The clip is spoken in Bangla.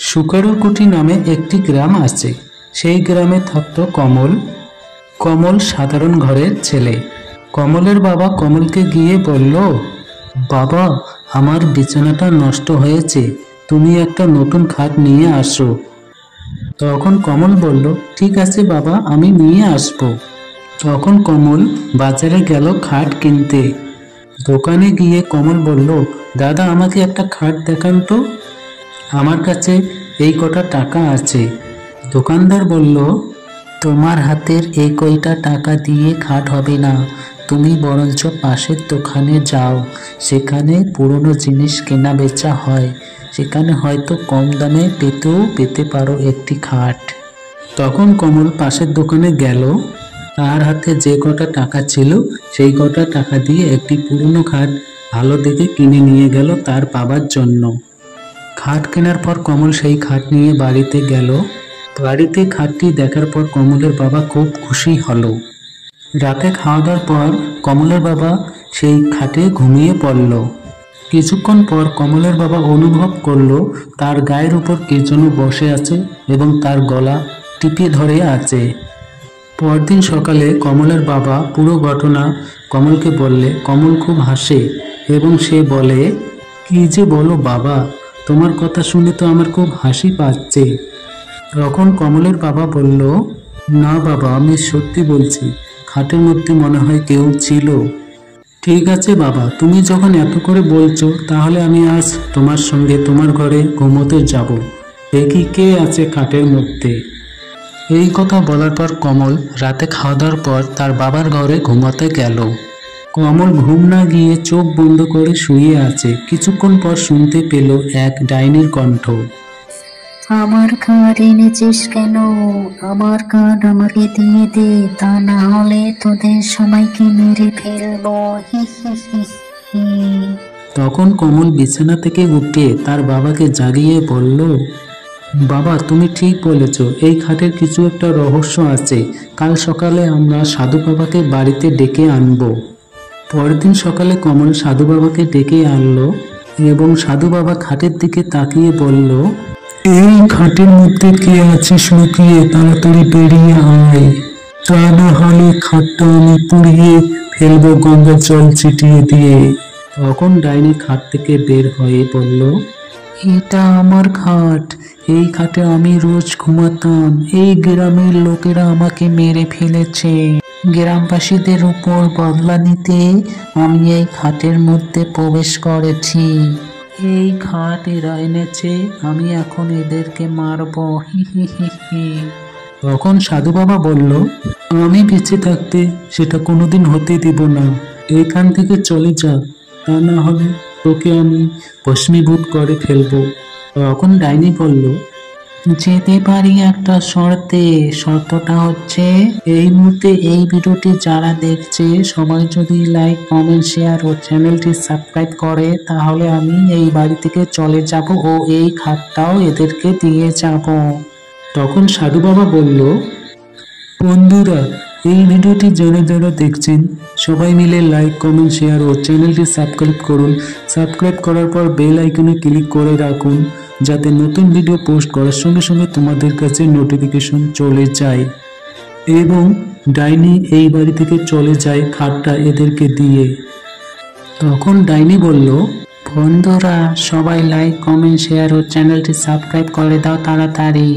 শুকারুকুটি নামে একটি গ্রাম আছে। সেই গ্রামে থাকত কমল। কমল সাধারণ ঘরের ছেলে। কমলের বাবা কমলকে গিয়ে বলল, বাবা, আমার বিছানাটা নষ্ট হয়েছে, তুমি একটা নতুন খাট নিয়ে আসো। তখন কমল বলল, ঠিক আছে বাবা, আমি নিয়ে আসব। তখন কমল বাজারে গেল খাট কিনতে। দোকানে গিয়ে কমল বলল, দাদা, আমাকে একটা খাট দেখান তো, আমার কাছে এই কটা টাকা আছে। দোকানদার বলল, তোমার হাতের এই কয়টা টাকা দিয়ে খাট হবে না, তুমি বরঞ্চ পাশের দোকানে যাও, সেখানে পুরনো জিনিস কেনা বেচা হয়, সেখানে হয়তো কম দামে পেতে পারো একটি খাট। তখন কমল পাশের দোকানে গেল। তার হাতে যে কটা টাকা ছিল সেই কটা টাকা দিয়ে একটি পুরনো খাট ভালো দেখে কিনে নিয়ে গেল তার বাবার জন্য। খাট কেনার পর কমল সেই খাট নিয়ে বাড়িতে গেল। বাড়িতে খাটটি দেখার পর কমলের বাবা খুব খুশি হলো। রাতে খাওয়া দাওয়ার পর কমলের বাবা সেই খাটে ঘুমিয়ে পড়ল। কিছুক্ষণ পর কমলের বাবা অনুভব করলো তার গায়ের উপর কে যেন বসে আছে এবং তার গলা টিপে ধরে আছে। পরদিন সকালে কমলের বাবা পুরো ঘটনা কমলকে বললে কমল খুব হাসে এবং সে বলে, কি যে বলো বাবা, তোমার কথা শুনে তো আমার খুব হাসি পাচ্ছে। তখন কমলের বাবা বলল, না বাবা, আমি সত্যি বলছি, খাটের মধ্যে মনে হয় কেউ ছিল। ঠিক আছে বাবা, তুমি যখন এত করে বলছো, তাহলে আমি আজ তোমার সঙ্গে তোমার ঘরে ঘুমোতে যাব, দেখি কে আছে খাটের মধ্যে। এই কথা বলার পর কমল রাতে খাওয়া দাওয়ার পর তার বাবার ঘরে ঘুমাতে গেল। কমল ঘুম না গিয়ে চোখ বন্ধ করে শুয়ে আছে। কিছুক্ষণ পর শুনতে পেল এক ডাইনির কণ্ঠ। আমার কার্ড এনেছিস কেন? আমার কার্ড আমাকে দিয়ে দে, তা না হলে তোদের সবাইকে মেরে ফেলবো। হি হি হি হি। তখন কমল বিছানা থেকে উঠে তার বাবাকে জাগিয়ে বলল, বাবা, তুমি ঠিক বলেছ, এই খাটের কিছু একটা রহস্য আছে। কাল সকালে আমরা সাধু বাবাকে বাড়িতে ডেকে আনবো। পরের দিন সকালে কমল সাধু বাবাকে ডেকে আনলো এবং সাধু বাবা খাটের দিকে তাকিয়ে বলল, এই খাটের মধ্যে কে আছিস লুকিয়ে, তাড়াতাড়ি বেরিয়ে আয়, তা না হলে খাটটা আমি পুড়িয়ে ফেলবো গঙ্গা জল ছিটিয়ে দিয়ে। তখন ডাইনি খাট থেকে বের হয়ে বলল, এটা আমার খাট, এই খাটে আমি রোজ ঘুমাতাম, এই গ্রামের লোকেরা আমাকে মেরে ফেলেছে, গ্রামবাসীদের উপর বদলা নিতে আমি এই খাটের মধ্যে প্রবেশ করেছি, এই খাট এরা এনেছে, আমি এখন এদেরকে মারবো। হি হি হি হি। তখন সাধু বাবা বলল, আমি বেঁচে থাকতে সেটা কোনোদিন হতে দিব না, এখান থেকে চলে যা, তা না হলে তোকে আমি ভস্মীভূত করে ফেলবো। তখন ডাইনি বলল, যেতে পারি একটা শর্তে, শর্তটা হচ্ছে এই মুহূর্তে এই ভিডিওটি যারা দেখছে সবাই যদি লাইক, কমেন্ট, শেয়ার ও চ্যানেলটি সাবস্ক্রাইব করে, তাহলে আমি এই বাড়ি থেকে চলে যাব ও এই খাটটাও এদেরকে দিয়ে যাব। তখন সাধু বাবা বলল, বন্ধুরা, এই ভিডিওটি যারা যারা দেখছেন সবাই মিলে লাইক, কমেন্ট, শেয়ার ও চ্যানেলটি সাবস্ক্রাইব করুন। সাবস্ক্রাইব করার পর বেল আইকনে ক্লিক করে রাখুন, যাতে নতুন ভিডিও পোস্ট করার সঙ্গে সঙ্গে তোমাদের কাছে নোটিফিকেশন চলে যায় এবং ডাইনি এই বাড়ি থেকে চলে যায় খাটটা এদেরকে দিয়ে। তখন ডাইনি বলল, বন্ধুরা সবাই লাইক, কমেন্ট, শেয়ার ও চ্যানেলটি সাবস্ক্রাইব করে দাও তাড়াতাড়ি।